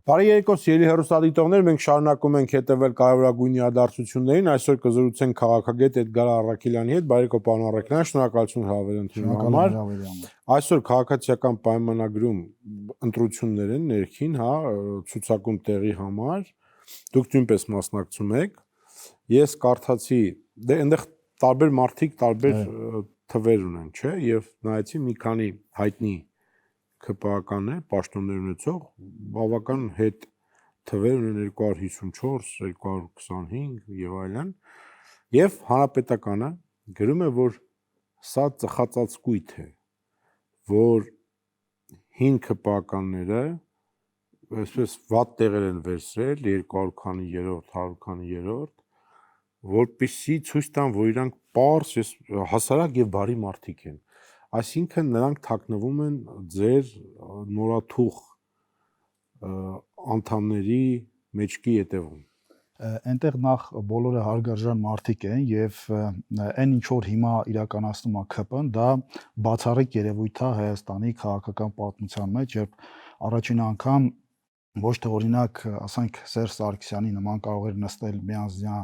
Բարի երեկո սիրելի հեռուստադիտողներ, մենք շարունակում ենք հետևել կարևորագույն իրադարձություններին։ Այսօր կզրուցենք քաղաքագետ Էդգար Առաքելյանի հետ։ Բարի երեկո, պարոն Առաքելյան, շնորհակալություն հավերընթունելու համար։ Այսօր քաղաքացիական պայմանագրում ընտրություններ են ներքին, ցուցակում տեղի համար։ Դուք նույնպես մասնակցում եք։ Ես կարդացի, այնտեղ տարբեր մարդիկ տարբեր թվեր ունեն, չէ՞, եւ նայեցի մի քանի հայտնի ԿՊԱ-ականներ, պաշտոններ ունեցող, բավական հետ թվեր ունեն 254, 225 եւ այլն, եւ հանրապետականը գրում է, որ սա ծխածածկույթ է, որ հին ԿՊԱ-ականները այսպես վատ տեղեր են վերցրել 200 քանի երրորդ, 100 քանի երրորդ, որպեսզի ցույց տան, որ իրանք պարզ, հասարակ եւ բարի մարդիկ են։ Այսինքն նրանք թաքնվում են ձեր նորաթուխ անդամների մեջքի ետևում։ Այնտեղ նախ բոլորը հարգարժան մարդիկ են եւ այն ինչ որ հիմա իրականացնում է ԿՊ-ն, դա բացառիկ երևույթ է Հայաստանի քաղաքական պատմության մեջ, երբ առաջին անգամ ոչ թե օրինակ, ասենք Սերժ Սարգսյանի նման կարող էր նստել միանձնյա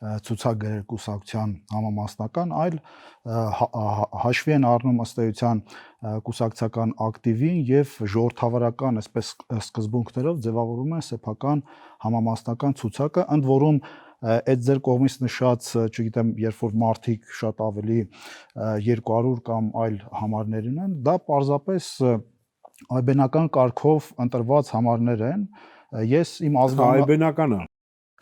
ցուցակ գրել կուսակցության համամասնական, այլ հաշվի են առնում ըստ էության կուսակցական ակտիվին եւ ժողովրդավարական այսպես սկզբունքներով ձևավորում են սեփական համամասնական ցուցակը, ընդ որում այդ ձեր կողմից նշած, չգիտեմ, երբ որ մարդիկ շատ ավելի 200 կամ այլ համարներ ունեն, դա պարզապես այբենական կարգով ընտրված համարներ են։ Ես իմ այբենականը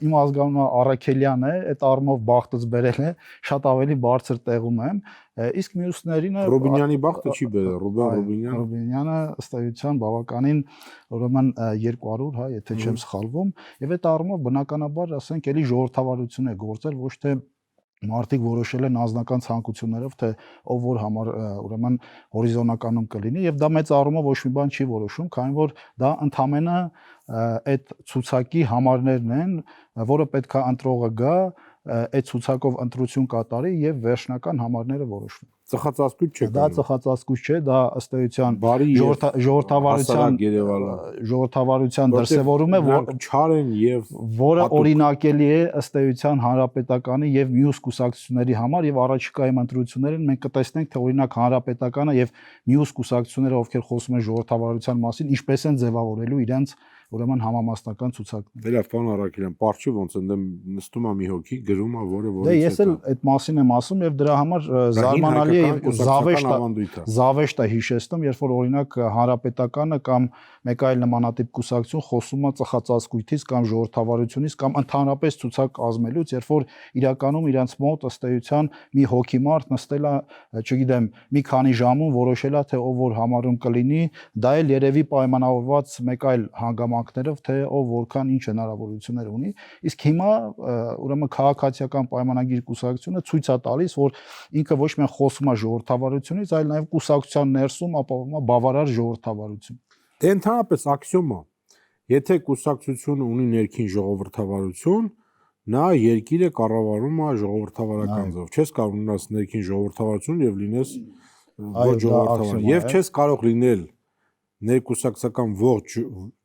իմ ազգանունը Առաքելյան է, այդ առումով բախտս բերել է, շատ ավելի բարձր տեղում եմ, իսկ մյուսներինը Ռուբինյանի բախտը չի բերել, Ռուբինյանը ըստ էության բավականին ուրեմն 200, եթե չեմ սխալվում, եւ այդ առումով բնականաբար, ասենք, էլի ժողովրդավարություն է գործել, ոչ թե մարդիկ որոշել են անձնական ցանկություններով, թե ով որ համար ուրեմն հորիզոնականում կլինի, եւ դա մեծ առումով ոչ մի բան չի որոշում, քանի որ դա ընդամենը այդ ցուցակի համարներն են, որը պետքա ընտրողը գա, այդ ցուցակով ընտրություն կատարի եւ վերջնական համարները որոշվեն։ Ծխածածկույթ չէ։ Դա ծխածածկույթ չէ, դա ըստ էության ժողովրդավարության դրսևորում է, որ չար են եւ որը օրինակելի է ըստ էության հանրապետականի եւ մյուս կուսակցությունների համար եւ առաջիկայում ընտրություններին մենք կտեսնենք, թե օրինակ հանրապետականը եւ մյուս կուսակցությունները, ովքեր խոսում են ժողովրդավարության մասին, ինչպես են ձևավորելու իրենց ուրեմն համամասնական ցուցակներ։ Լավ, պարոն Առաքելյան, պարչի ոնց ընդեմ նստում է մի հոգի, գրում է, որը որից է։ Դե ես էլ այդ մասին եմ ասում եւ դրա համար զարմանալի է եւ զավեշտ է հիշեցնում, երբ որ օրինակ հանրապետականը կամ մեկ այլ նմանատիպ կուսակցություն խոսում է ծխածածկույթից կամ ժողովրդավարությունից կամ ընդհանրապես ցուցակ կազմելուց, երբ որ իրականում իրանց մոտ ըստ էության մի հոգիմարդ նստել է, չգիտեմ, մի քանի ժամում որոշել է, թե ով որ համարում կլինի, դա էլ երևի պայմանավորված մեկ այլ հանգամանքներով, թե ով որքան ինչ հնարավորություններ ունի, իսկ հիմա ուրեմն քաղաքացիական պայմանագիր կուսակցությունը ցույց է տալիս, որ ինքը ոչ միայն խոսում է ժողովրդավարությունից, այլ նաև կուսակցության ներսում ապահովում է բավարար ժողովրդավարություն։ Դե ընդհանրապես աքսիոմ է, եթե կուսակցությունը ունի ներքին ժողովրդավարություն, նա երկիրը կառավարում է ժողովրդավարական ձև։ Չես կարող ունենալ ներքին ժողովրդավարություն եւ լինես ոչ ժողովրդավար, եւ չես կարող լինել ներկուսակցական ողջ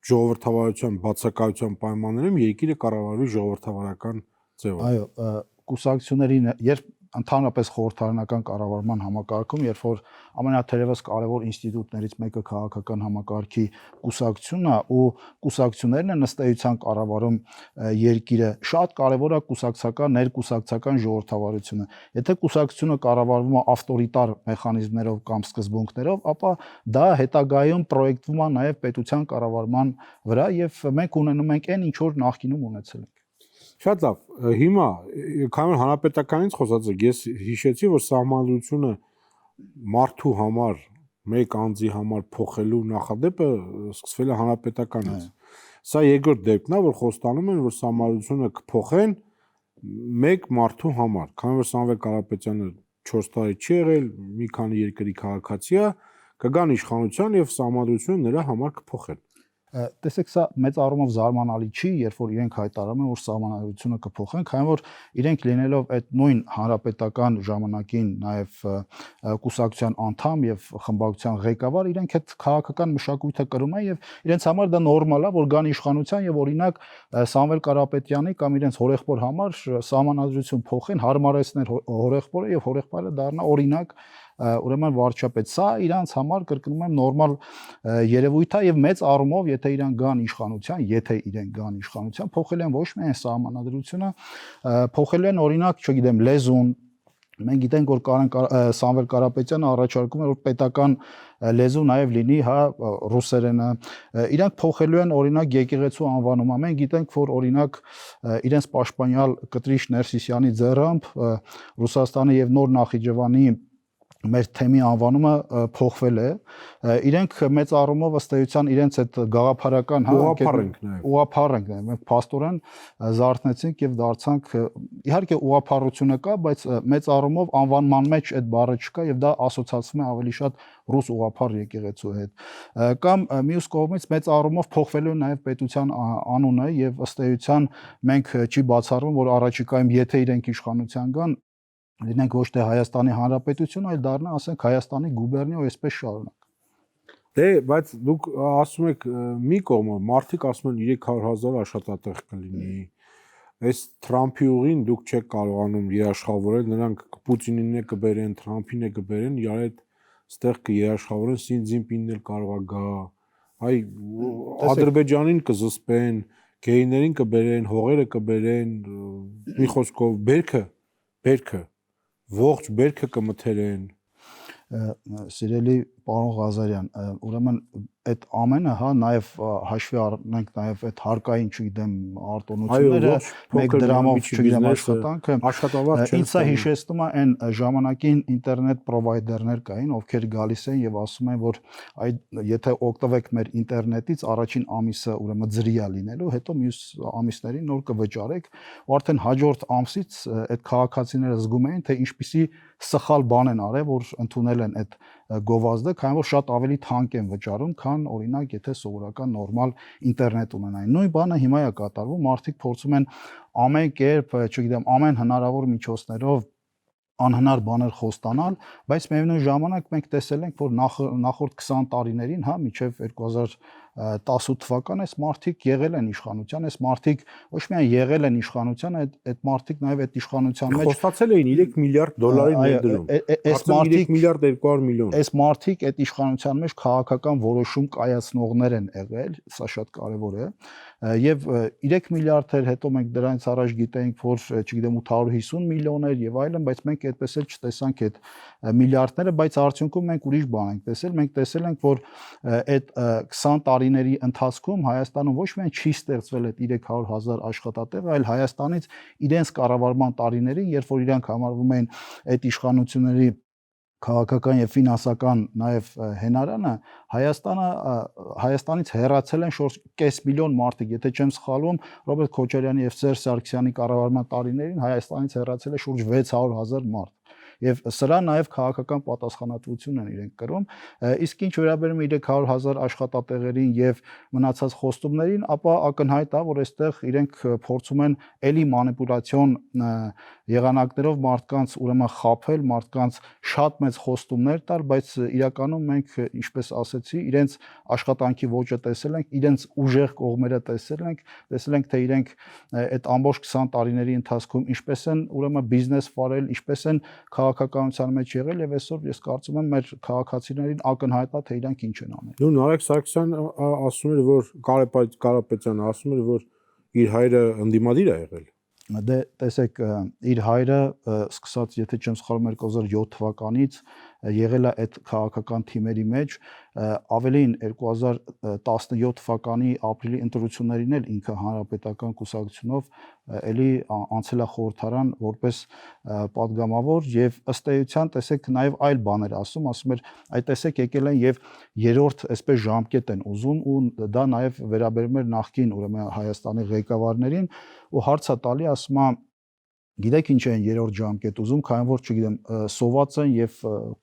ժողովրդավարության բացակայության պայմաններում երկիրը կառավարվի ժողովրդավարական ձևով։ Այո, կուսակցությունների երբ ընդհանրապես խորհրդարանական կառավարման համակարգում, երբ որ ամենաթերևս կարևոր ինստիտուտներից մեկը քաղաքական համակարգի կուսակցությունն է ու կուսակցություններն են ըստ էության կառավարում երկիրը, շատ կարևոր է կուսակցական ներկուսակցական ժողովրդավարությունը։ Եթե կուսակցությունը կառավարվում է ավտորիտար մեխանիզմներով կամ սկզբունքներով, ապա դա հետագայում պրոյեկտվում է նաև պետության կառավարման վրա եւ մենք ունենում ենք այն ինչ որ նախկինում ունեցել ենք։ Շատ լավ, հիմա քանի որ հանրապետականից խոսած եք, ես հիշեցի, որ սահմանադրությունը մարդու համար, մեկ անձի համար փոխելու նախադեպը սկսվել է հանրապետականից։ Սա երկրորդ դեպքն է, որ խոստանում են, որ սահմանադրությունը կփոխեն մեկ մարդու համար, քանի որ Սամվել Կարապետյանը 4 տարի չի եղել, մի քանի երկրի քաղաքացի է, կգան իշխանության եւ սահմանադրությունը նրա համար կփոխեն։ Տեսեք, սա մեծ առումով զարմանալի չի, երբ որ իրենք հայտարարում են, որ սահմանադրությունը կփոխեն, քանի որ իրենք լինելով այդ նույն հանրապետական ժամանակին նաև կուսակցության անդամ եւ խմբակցության ղեկավար, իրենք այդ քաղաքական մշակույթը կրում են եւ իրենց համար դա նորմալ է, որ գան իշխանության եւ օրինակ Սամվել Կարապետյանի կամ իրենց հորեղբոր համար սահմանադրություն փոխեն, հարմարեցնել հորեղբորը եւ հորեղբայրը դառնա օրինակ ուրեմն վարչապետ, սա իրանց համար կրկնում եմ նորմալ երևույթ է եւ մեծ առումով եթե իրենք գան իշխանության, փոխել են ոչ միայն սահմանադրությունը, փոխել են օրինակ, չգիտեմ, լեզուն, մենք գիտենք որ Սամվել Կարապետյանը առաջարկում է որ պետական լեզու նաև լինի հա ռուսերենը, իրանք փոխելու են օրինակ եկեղեցու անվանումը, մենք գիտենք որ օրինակ իրենց պաշտպանյալ Կտրիշ Ներսիսյանի ձեռամբ Ռուսաստանի եւ Նոր Նախիջևանի մեր թեմի անվանումը փոխվել է, իրենք մեծ առումով ըստ էության իրենց այդ գաղափարական ուղղափառենք նաև մենք փաստորեն զարթնեցինք եւ դարձանք իհարկե ուղղափառությունը կա, բայց մեծ առումով անվանման մեջ այդ բառը չկա եւ դա ասոցացվում է ավելի շատ ռուս ուղղափառ եկեղեցու հետ կամ մյուս կողմից մեծ առումով փոխվելու է նաև պետության անունը եւ ըստ էության մենք չի բացառվում որ առաջիկայում եթե իրենք իշխանության գան լինենք ոչ թե Հայաստանի Հանրապետություն, այլ դառնա, ասենք, Հայաստանի գուբերնիա ու այսպես շարունակ։ Դե, բայց դուք ասում եք մի կողմը, մարդիկ ասում են 300,000 աշխատատեղ կլինի։ Այս Թրամփի ուղին դուք չեք կարողանում երաշխավորել, նրանք Պուտինին է կբերեն, Թրամփին է կբերեն, իրար հետ ստեղ կերաշխավորեն, Սին Ցզինպինն էլ կարող է գա։ Այ Ադրբեջանին կզսպեն, գեյներին կբերեն, հողերը կբերեն, մի խոսքով բերքը ողջ բերքը կմթերեն Սիրելի պարոն Ղազարյան, ուրեմն այդ ամենը հա նաև հաշվի առնենք նաև այդ հարկային, չգիտեմ, արտոնությունները, մեկ դրամով, չգիտեմ, աշխատանքը, ինձ սա հիշեցնում է այն ժամանակին ինտերնետ պրովայդերներ կային, ովքեր գալիս են եւ ասում են, որ եթե օգտվեք մեր ինտերնետից, առաջին ամիսը ուրեմն ծրի է լինելու, հետո մյուս ամիսներին նոր կվճարեք, ու արդեն հաջորդ ամսից այդ քաղաքացիները զգում էին, թե ինչպիսի սխալ բան են արել, որ ընդունել են այդ գովազդը, քանի որ շատ ավելի թանկ են վճարում, քան օրինակ եթե սովորական նորմալ ինտերնետ ունենային։ Նույն բանը հիմա է կատարվում, մարդիկ փորձում են ամեն կերպ, չգիտեմ, ամեն հնարավոր միջոցներով անհնար բաներ խոստանալ, բայց միևնույն ժամանակ մենք տեսել ենք, որ նախորդ 20 տարիներին, հա, մինչև 2018 թվական այս մարդիկ եղել են իշխանության, այս մարդիկ ոչ միայն եղել են իշխանության, այդ մարդիկ նաև այդ իշխանության մեջ խոստացել էին 3 միլիարդ դոլարի ներդրում։ Այս մարդիկ 3 միլիարդ 200 միլիոն։ Այս մարդիկ այդ իշխանության մեջ քաղաքական որոշում կայացնողներ են եղել, սա շատ կարևոր է, եւ 3 միլիարդ էր, հետո մենք դրանից առաջ գիտեինք, որ չգիտեմ 850 միլիոն էր եւ այլն, բայց մենք այդպես էլ չտեսանք այդ միլիարդները, բայց արդյունքում մենք ուրիշ բան ենք տեսել, մենք տեսել ենք, որ այդ 20 տարիների ընթացքում Հայաստանում ոչ միայն չի ստեղծվել այդ 300,000 աշխատատեղ, այլ Հայաստանից իրենց կառավարման տարիներին, երբ որ իրանք համարվում են այդ իշխանությունների քաղաքական եւ ֆինանսական նաեւ հենարանը Հայաստանից հեռացել են շուրջ կես միլիոն մարդիկ, եթե չեմ սխալվում, Ռոբերտ Քոչարյանի եւ Սերժ Սարգսյանի կառավարման տարիներին Հայաստանից հեռացել է շուրջ 600,000 մարդ։ Եվ սրա նաև քաղաքական պատասխանատվություն են իրենք կրում, իսկ ինչ վերաբերում է 300,000 աշխատատեղերին եւ մնացած խոստումներին, ապա ակնհայտ է, որ այստեղ իրենք փորձում են էլի մանիպուլյացիոն եղանակներով մարդկանց ուրեմն խաբել, մարդկանց շատ մեծ խոստումներ տալ, բայց իրականում մենք, ինչպես ասեցի, իրենց աշխատանքի ոճը տեսել ենք, իրենց ուժեղ կողմերը տեսել ենք, թե իրենք այդ ամբողջ 20 տարիների ընթացքում ինչպես են ուրեմն բիզնես վարել, ինչպես են քաղաքականության մեջ եղել եւ այսօր ես կարծում եմ մեր քաղաքացիներին ակնհայտ է թե իրանք ինչ են անել։ Նու Նարեկ Սարգսյանը ասում էր, որ Կարապետյանը ասում էր, որ իր հայրը ընդդիմադիր է եղել։ Դե տեսեք, իր հայրը սկսած, եթե չեմ սխալվում 2007 թվականից եղել է այդ քաղաքական թիմերի մեջ, ավելին 2017 թվականի ապրիլի ընտրություններին էլ ինքը հանրապետական կուսակցությունով էլի անցել է խորհրդարան որպես պատգամավոր եւ ըստ էության տեսեք նաեւ այլ բաներ ասում էր այ տեսեք եկել են եւ երրորդ այսպես ժամկետ են ուզում ու դա նաեւ վերաբերում էր նախկին ուրեմն Հայաստանի ղեկավարներին ու հարց է տալի ասում է Գիտեք ինչ են երրորդ ժամկետ ուզում, քանի որ չգիտեմ, սոված են եւ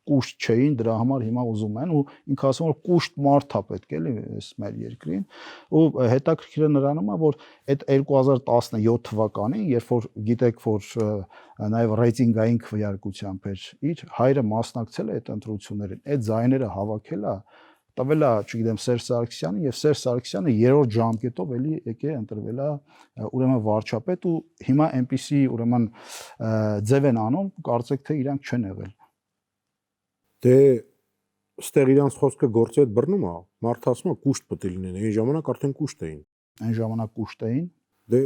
կուշտ չէին, դրա համար հիմա ուզում են ու ինքը ասում որ կուշտ մարդ է պետք էլի այս մեր երկրին ու հետաքրքիրը նրանում է որ այդ 2017 թվականին, երբ որ գիտեք որ նաեւ ռեյտինգային քվեարկությամբ էր իր հայրը մասնակցել է այդ ընտրություններին, այդ ձայները հավաքել է տվել է, չգիտեմ, Սերժ Սարգսյանը եւ Սերժ Սարգսյանը երրորդ ժամկետով էլի եկե ընտրվել է ուրեմն վարչապետ ու հիմա այնպիսի ուրեմն ձև են անում, կարծեք թե իրանք չեն եղել։ Դե ստեղ իրանց խոսքը գործի հետ բռնում է, մարդը ասում է կուշտ պետք է լինեն, այն ժամանակ արդեն կուշտ էին։ Այն ժամանակ կուշտ էին։ Դե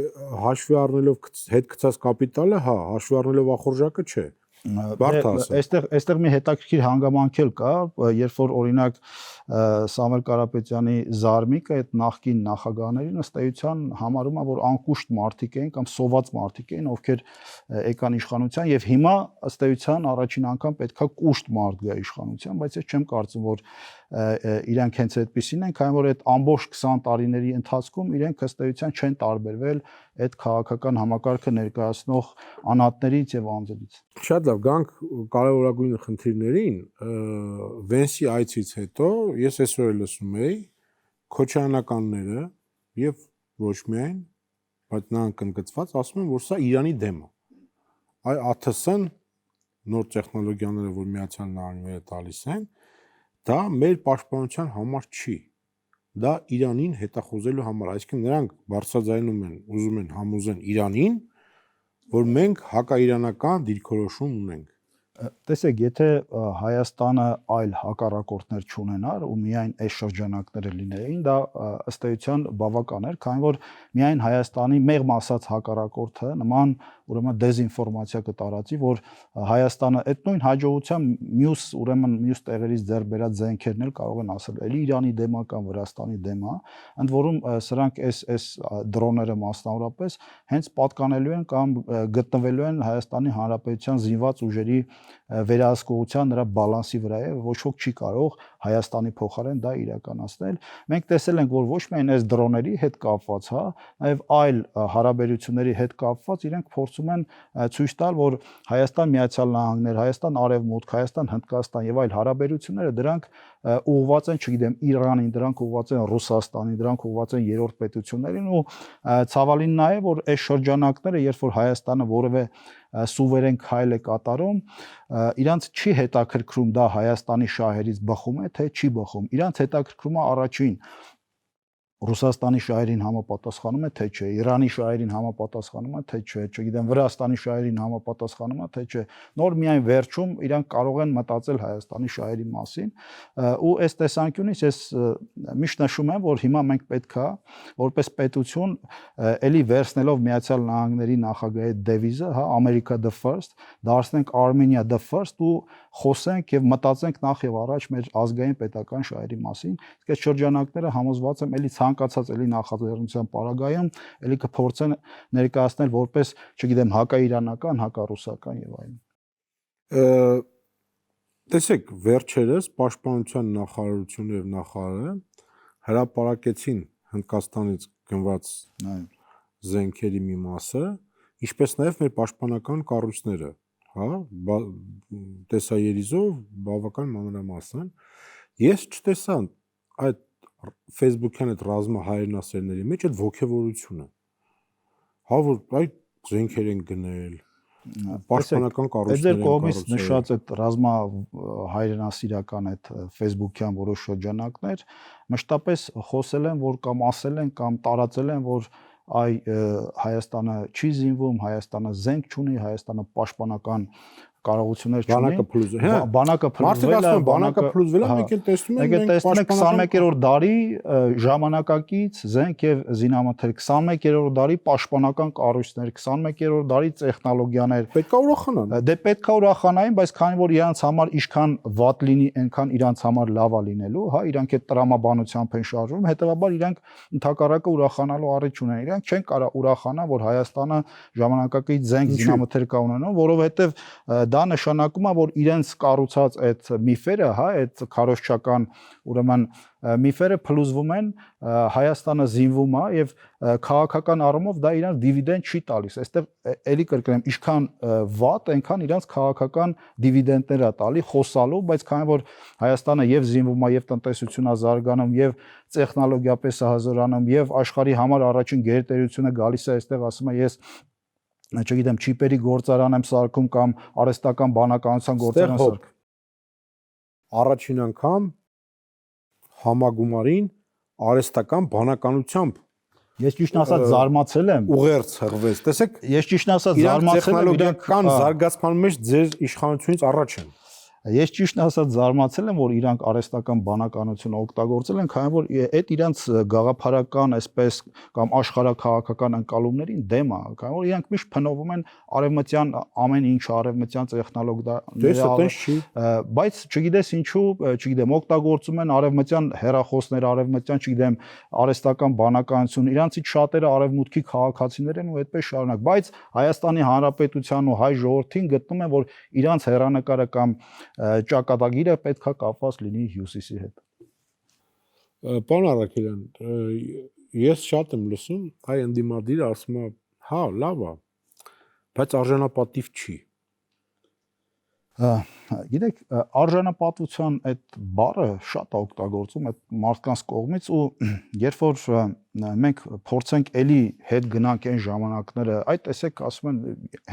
հաշվի առնելով հետ գցած կապիտալը, հա, հաշվի առնելով ախորժակը չէ։ Այստեղ մի հետաքրքիր հանգամանք էլ կա, երբ որ օրինակ Սամվել Կարապետյանի զարմիկը այդ նախկին նախագահներին ըստ էության համարում է որ անկուշտ մարդիկ էին կամ սոված մարդիկ էին, ովքեր եկան իշխանության եւ հիմա ըստ էության առաջին անգամ պետքա կուշտ մարդ գա իշխանության, բայց ես չեմ կարծում որ իրանք հենց այդպեսին են, քանի որ այդ ամբողջ 20 տարիների ընթացքում իրենք ըստ էության չեն տարբերվել այդ քաղաքական համակարգը ներկայացնող անհատներից եւ անձերից։ Շատ լավ, գանք կարևորագույն խնդիրներին, Վենսի այցից հետո ես այսօր էլ լսում էի քոչարանականները եւ ոչ միայն, բայց նրանք ընդգծված ասում են, որ սա Իրանի դեմ է։ Այ ԱԹՍ-ն նոր տեխնոլոգիաները, որ Միացյալ Նահանգները տալիս են, դա մեր պաշտպանության համար չի։ Դա Իրանին հետախուզելու համար, այսինքն նրանք բարձրաձայնում են, ուզում են համոզեն Իրանին, որ մենք հակաիրանական դիրքորոշում ունենք։ Տեսեք, եթե Հայաստանը այլ հակառակորդներ չունենար ու միայն այս շրջանակները լինեին, դա ըստ էության բավական էր, քանի որ միայն Հայաստանի մեղմ ասած հակառակորդը նման ուրեմն դեզինֆորմացիա կտարածի, որ Հայաստանը այդ նույն հաջողությամբ մյուս տեղերից ձեռք բերած զենքերն էլ կարող են ասել, էլի Իրանի դեմ է կամ Վրաստանի դեմ է, ընդ որում սրանք այս դրոնները մասնավորապես հենց պատկանելու են կամ գտնվելու են Հայաստանի Հանրապետության զինված ուժերի վերահսկողության նրա բալանսի վրա է, ոչ ոք չի կարող Հայաստանի փոխարեն դա իրականացնել։ Մենք տեսել ենք, որ ոչ միայն այս դրոների հետ կապված, հա, նաև այլ հարաբերությունների հետ կապված իրենք փորձում են ցույց տալ, որ Հայաստան Միացյալ Նահանգներ, Հայաստան Արևմուտք, Հայաստան Հնդկաստան եւ այլ հարաբերությունները դրանք ուղղված են, չգիտեմ, Իրանին, դրանք ուղղված են Ռուսաստանին, դրանք ուղղված են երրորդ պետություններին ու ցավալին նա է, որ այս շրջանակները, երբ որ Հայաստանը որևէ սուվերեն քայլ է կատարում, իրանց չի հետաքրքրում դա Հայաստանի շահերից բխում է, թե չի բխում։ Իրանց հետաքրքրում է առաջին Ռուսաստանի շահերին համապատասխանում է, թե չէ, Իրանի շահերին համապատասխանում է, թե չէ, չգիտեմ, Վրաստանի շահերին համապատասխանում է, թե չէ։ Նոր միայն վերջում իրանք կարող են մտածել Հայաստանի շահերի մասին, ու այս տեսանկյունից ես միշտ նշում եմ, որ հիմա մենք պետքա որպես պետություն էլի վերցնելով Միացյալ Նահանգների նախագահի դեվիզը, հա, America the first, դարձնենք Armenia the first ու խոսենք եւ մտածենք նախ եւ առաջ մեր ազգային պետական շահերի մասին։ Իսկ այս շրջանակները համոզված եմ էլի ցանկացած էլի նախաձեռնության պարագայում էլի կփորձեն ներկայացնել որպես, չգիտեմ, հակաիրանական, հակառուսական եւ այլն։ Տեսեք, վերջերս պաշտպանության նախարարությունը եւ նախարարը հրապարակեցին Հնդկաստանից գնված զենքերի մի մասը, ինչպես նաեւ մեր պաշտպանական կառույցները, հա, տեսաերիզով բավական մանրամասն։ Ես չտեսա այդ Facebook-յան այդ ռազմահայրենասերների մեջ այդ ոգևորությունը, հա, որ այդ զենքեր են գնել, պաշտպանական կառույցներ են կառուցել։ Այդ կողմից նշած այդ ռազմահայրենասիրական այդ Facebook-յան որոշ շրջանակներ մշտապես խոսել են, որ կամ ասել են կամ տարածել են, որ այ Հայաստանը չի զինվում, Հայաստանը զենք չունի, Հայաստանը պաշտպանական կարողություններ չունի, բանակը փլուզվել է, մեկ էլ տեսնում ենք 21-րդ դարի ժամանակակից զենք եւ զինամթերք, 21-րդ դարի պաշտպանական կառույցներ, 21-րդ դարի տեխնոլոգիաներ, պետքա ուրախանան։ Դե պետքա ուրախանային, բայց քանի որ իրանց համար ինչքան վատ լինի, այնքան իրանց համար լավ է լինելու, հա, իրանք այդ տրամաբանությամբ են շարժվում, հետեւաբար իրանք ընդհակառակը ուրախանալու առիթ չունեն, իրանք չեն կարող ուրախանալ, որ Հայաստանը ժամանակակից զենք զինամթերք կա ունենալու, որովհետեւ դա նշանակում է, որ իրենց կառուցած այդ միֆերը, հա, այդ քարոզչական ուրեմն միֆերը փլուզվում են, Հայաստանը զինվում է եւ քաղաքական առումով դա իրան դիվիդենդ չի տալիս։ Այստեղ էլի կրկնեմ, ինչքան վատ, այնքան իրանց քաղաքական դիվիդենդներ է տալի խոսալու, բայց քանի որ Հայաստանը եւ զինվում է, եւ տնտեսությունն է զարգանում, եւ տեխնոլոգիապես է հզորանում, եւ աշխարհի համար առաջին գերտերությունը գալիս է այստեղ, ասում է ես չգիտեմ, չիպերի գործարան եմ սարքում կամ արհեստական բանականության գործարան սարքում։ Առաջին անգամ համագումարին արհեստական բանականությամբ Ես ճիշտ ասած զարմացել եմ։ Ուղերձ հղվեց, տեսեք։ Ես ճիշտ ասած զարմացել եմ տեխնոլոգիական զարգացման մեջ ձեր իշխանությունից առաջ են։ Ես ճիշտ ասած զարմացել եմ, որ իրանք արհեստական բանականությունը օգտագործել են, քանի որ այդ իրանք գաղափարական, այսպես կամ աշխարհակաղակական ընկալումներին դեմ է, քանի որ իրանք միշտ փնովում են արևմտյան ամեն ինչ արևմտյան տեխնոլոգիաները, բայց չգիտես ինչու, չգիտեմ, օգտագործում են արևմտյան հեռախոսներ, արևմտյան, չգիտեմ, արհեստական բանականություն, իրանցից շատերը արևմուտքի քաղաքացիներ են ու այդպես շարունակ, բայց Հայաստանի Հանրապետության ու հայ ժողովրդին գտնում են, որ իրանց հեռանկարը կամ ճակատագիրը պետքա կապված լինի հյուսիսի հետ։ Պարոն Առաքելյան, ես շատ եմ լսում, այ ընդդիմադիրը ասում է, հա, լավ է, բայց արժանապատիվ չի։ Գիտեք, արժանապատվության այդ բառը շատ է օգտագործում այդ մարդկանց կողմից ու երբ որ մենք փորձենք էլի հետ գնանք այն ժամանակները, այդ տեսեք, ասում են,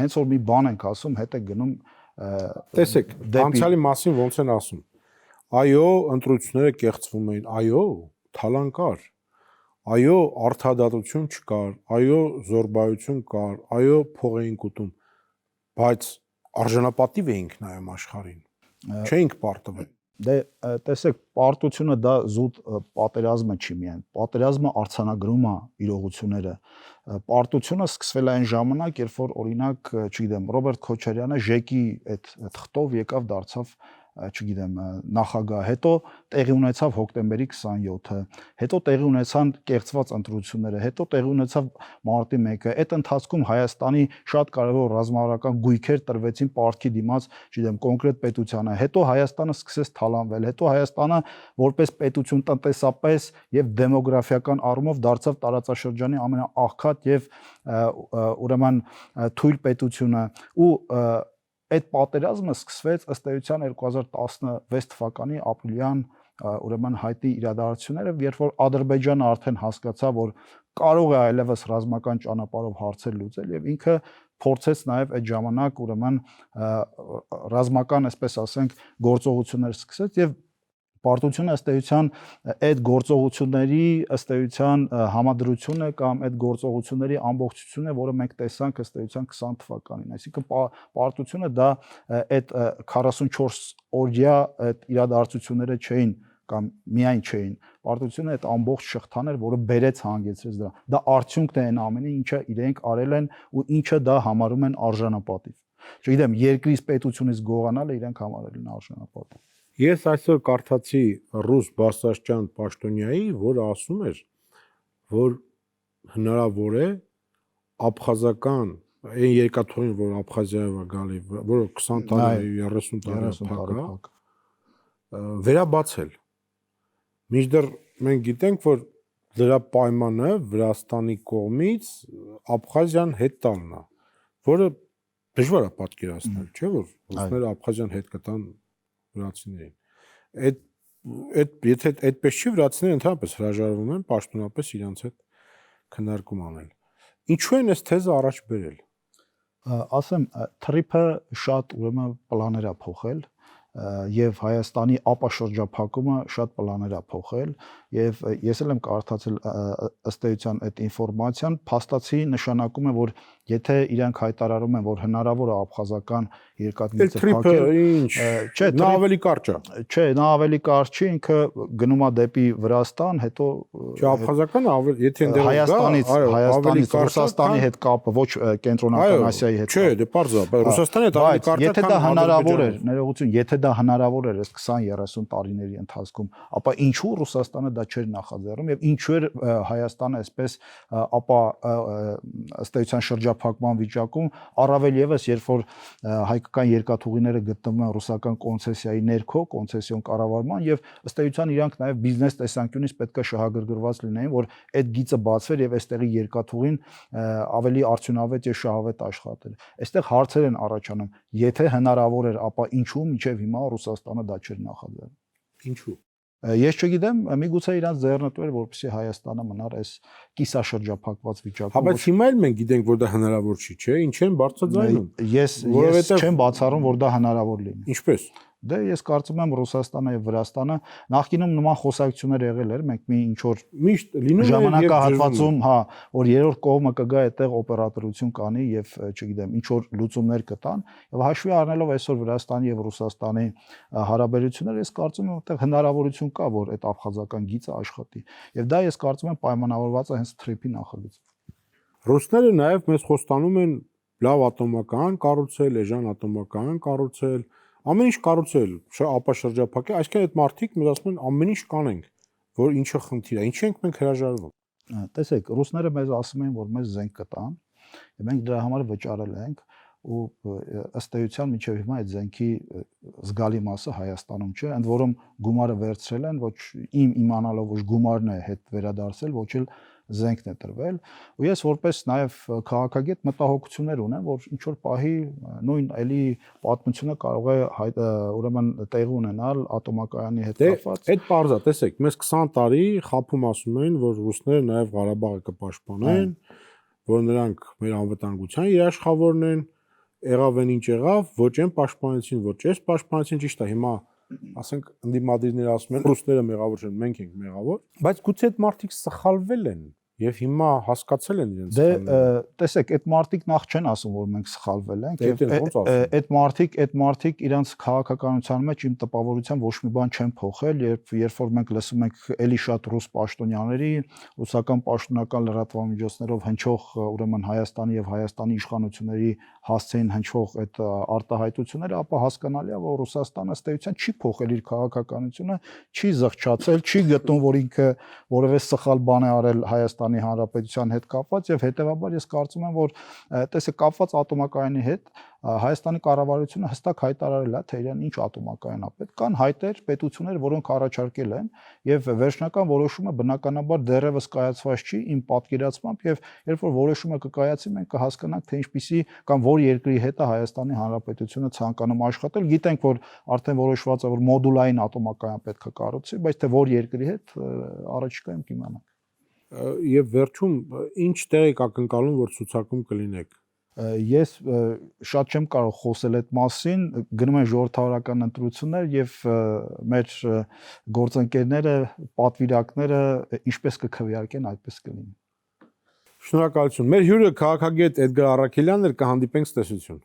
հենց որ մի բան ենք ասում, հետ է գնում Տեսեք, անցյալի մասին ոնց են ասում։ Այո, ընտրությունները կեղծվում էին, այո, թալան կար, այո, արդարադատություն չկար, այո, զորբայություն կար, այո, փող էինք ուտում, բայց արժանապատիվ էինք նայում աշխարհին, չէինք պարտվել։ Դե տեսեք, պարտությունը դա զուտ պատերազմը չի միայն, պատերազմը արձանագրում է իրողությունները։ Պարտությունը սկսվել է այն ժամանակ, երբ որ օրինակ, չգիտեմ, Ռոբերտ Քոչարյանը ԺԵԿ-ի այդ թղթով եկավ դարձավ, չգիտեմ, նախագահ, հետո տեղի ունեցավ հոկտեմբերի 27-ը, հետո տեղի ունեցան կեղծված ընտրությունները, հետո տեղի ունեցավ մարտի 1-ը, այդ ընթացքում Հայաստանի շատ կարևոր ռազմավարական գույքեր տրվեցին պարտքի դիմաց, չգիտեմ, կոնկրետ պետությանը, հետո Հայաստանը սկսեց թալանվել, հետո Հայաստանը որպես պետություն տնտեսապես եւ դեմոգրաֆիական առումով դարձավ տարածաշրջանի ամենաաղքատ եւ ուրեմն թույլ պետությունը ու այդ պատերազմը սկսվեց ըստ էության 2016 թվականի ապրիլյան ուրեմն հայտի իրադարձությունները, երբ որ Ադրբեջանը արդեն հասկացավ, որ կարող է այլևս ռազմական ճանապարհով հարցեր լուծել եւ ինքը փորձեց նաեւ այդ ժամանակ ուրեմն ռազմական, այսպես ասենք, գործողություններ սկսեց եւ պարտությունը ըստ էության այդ գործողությունների ըստ էության համադրությունը կամ այդ գործողությունների ամբողջությունը, որը մենք տեսանք ըստ էության 20 թվականին, այսինքն պարտությունը դա այդ 44 օրյա այդ իրադարձությունները չէին կամ միայն չէին, պարտությունը այդ ամբողջ շղթան էր, որը բերեց հանգեցրեց դրա։ Դա արդյունքն է այն ամենի, ինչը իրենք արել են ու ինչը դա համարում են արժանապատիվ։ Չգիտեմ, երկրից պետությունից գողանալը իրենք համարել են արժանապատիվ։ Ես այսօր կարդացի ռուս բարձրաստիճան պաշտոնյայի, որը ասում էր, որ հնարավոր է աբխազական այն երկաթուղին, որ Աբխազիայով է գալի, որը 20 տարի, 30 տարի փակ է, վերաբացել։ Մինչդեռ մենք գիտենք, որ դրա պայմանը Վրաստանի կողմից Աբխազիան հետ տալն է, որը դժվար է պատկերացնել, չէ՞ որ ռուսները Աբխազիան հետ կտան վրացիներին։ Եթե այդպես չի, վրացիները ընդհանրապես հրաժարվում են պաշտոնապես իրենց հետ քննարկում անել։ Ինչու են այս թեզը առաջ բերել։ Ասեմ, թրիփը շատ ուրեմն պլաներ է փոխել եւ Հայաստանի ապաշրջափակումը շատ պլաներ է փոխել եւ ես էլ եմ կարդացել ըստ էության այդ ինֆորմացիան, փաստացի նշանակում է, որ եթե իրանք հայտարարում են, որ հնարավոր է աբխազական երկաթգծը փակել, չէ, նա ավելի կարճ է։ Չէ, նա ավելի կարճ չի, ինքը գնում է դեպի Վրաստան, հետո Չէ, աբխազականը ավելի, եթե ընդդեմ Հայաստանից Ռուսաստանի հետ կապը, ոչ կենտրոնական Ասիայի հետ։ Չէ, դե պարզ է, բայց Ռուսաստանի հետ ավելի կարճ է, եթե դա հնարավոր էր, ներողություն, եթե դա հնարավոր էր այս 20-30 տարիների ընթացքում, ապա ինչու Ռուսաստանը դա չէր նախաձեռնում եւ ինչու էր Հայաստանը այսպես ապա ըստ էության շրջափակման վիճակում, առավել եւս երբ որ հայկական երկաթուղիները գտնվում են ռուսական կոնցեսիայի ներքո, կոնցեսիոն կառավարման եւ ըստ էության իրանք նաեւ բիզնես տեսանկյունից պետք է շահագրգռված լինեին, որ այդ գիծը բացվեր եւ այստեղի երկաթուղին ավելի արդյունավետ եւ շահավետ աշխատեր։ Այստեղ հարցեր են առաջանում, եթե հնարավոր էր, ապա ինչու մինչեւ հիմա Ռուսաստանը դա չէր նախաձեռնում։ Ինչու։ Ես չգիտեմ, միգուցե իրանց ձեռնտու էր, որպեսզի Հայաստանը մնար այս կիսաշրջափակված վիճակում։ Հա, բայց հիմա էլ մենք գիտենք, որ դա հնարավոր չի, չէ՞, ինչ են բարձրաձայնում։ Ես չեմ բացառում, որ դա հնարավոր լինի։ Ինչպես։ Դե ես կարծում եմ Ռուսաստանը եւ Վրաստանը նախկինում նման խոսակցություններ եղել էր, մենք մի ինչ որ միշտ լինում է ժամանակահատվածում, հա, որ երրորդ կողմը կգա այդտեղ օպերատորություն կանի եւ չգիտեմ, ինչ որ լուծումներ կտան եւ հաշվի առնելով այսօր Վրաստանի եւ Ռուսաստանի հարաբերությունները, ես կարծում եմ այդտեղ հնարավորություն կա, որ այդ აფղազական գիծը աշխատի։ Եվ դա ես կարծում եմ պայմանավորված է հենց թրիփի նախագծով։ Ռուսները նաեւ մեզ խոստանում են լավ ատոմական կառուցել, էժան ատոմական կառուցել, ամեն ինչ կառուցել, ապա շրջափակել, այսինքն այդ մարդիկ մեզ ասում են ամեն ինչ կանենք, որ ինչը խնդիր է, ինչի ենք մենք հրաժարվում։ Տեսեք, ռուսները մեզ ասում են, որ մեզ զենք կտան, եւ մենք դրա համար վճարել ենք ու ըստ էության մինչև հիմա այդ զենքի զգալի մասը Հայաստանում չէ, ընդ որում գումարը վերցրել են, ոչ իմ իմանալով ոչ գումարն է հետ վերադարձել, ոչ էլ զենքն է տրվել, ու ես որպես նաև քաղաքագետ մտահոգություններ ունեմ, որ ինչ որ պահի նույն էլի պատմությունը կարող է ուրեմն տեղի ունենալ ատոմակայանի հետ կապված։ Այդ բարձա, տեսեք, մեզ 20 տարի խափում ասում են, որ ռուսները նաև Ղարաբաղը կպաշտպանեն, որ նրանք մեր անվտանգության երաշխավորն են, եղավ են ինչ եղավ, ոչ են պաշտպանեցին, ոչ էս պաշտպանեցին, ճիշտ է, հիմա ասենք ընդդիմադիրները ասում են ռուսները մեղավոր չեն, մենք ենք մեղավոր, բայց գուցե այդ մարդիկ սխալվել են եւ հիմա հասկացել են իրենց սխալները։ Դե տեսեք, այդ մարդիկ նախ չեն ասում, որ մենք սխալվել ենք, եւ այդ մարդիկ իրանց քաղաքականության մեջ իմ տպավորությամբ ոչ մի բան չեն փոխել, երբ որ մենք լսում ենք էլի շատ ռուս պաշտոնյաների, ռուսական պաշտոնական լրատվամիջոցներով հնչող ուրեմն Հայաստանի եւ Հայաստանի իշխանությունների հասցեին հնչող այդ արտահայտությունները, ապա հասկանալի է, որ Ռուսաստանը ըստ էության չի փոխել իր քաղաքականությունը, չի զղջացել, չի գտնում, որ ինքը որևէ սխալ բան է արել Հայաստանի Հանրապետության հետ կապված եւ հետեւաբար ես կարծում եմ, որ տեսեք կապված ատոմակայանի հետ Հայաստանի կառավարությունը հստակ հայտարարել է, թե իրեն ինչ ատոմակայան է պետք։ Կան հայտեր, պետություններ, որոնք առաջարկել են եւ վերջնական որոշումը բնականաբար դեռևս կայացված չի իմ պատկերացմամբ եւ երբ որ որոշումը կկայացի, մենք կհասկանանք, թե ինչպիսի կամ որ երկրի հետ է Հայաստանի Հանրապետությունը ցանկանում աշխատել։ Գիտենք, որ արդեն որոշված է, որ մոդուլային ատոմակայան պետք է կառուցի, բայց թե որ երկրի հետ առաջիկայում կիմանանք։ Եվ վերջում ինչ տեղ եք ակնկալում, որ ցուցակում կլինեք։ Ես շատ չեմ կարող խոսել այդ մասին, գնում են ժողովրդավարական ընտրություններ եւ մեր գործընկերները, պատվիրակները ինչպես կքվեարկեն, այդպես կլինի։ Շնորհակալություն։ Մեր հյուրը քաղաքագետ Էդգար Առաքելյանն էր, կհանդիպենք ցտեսություն։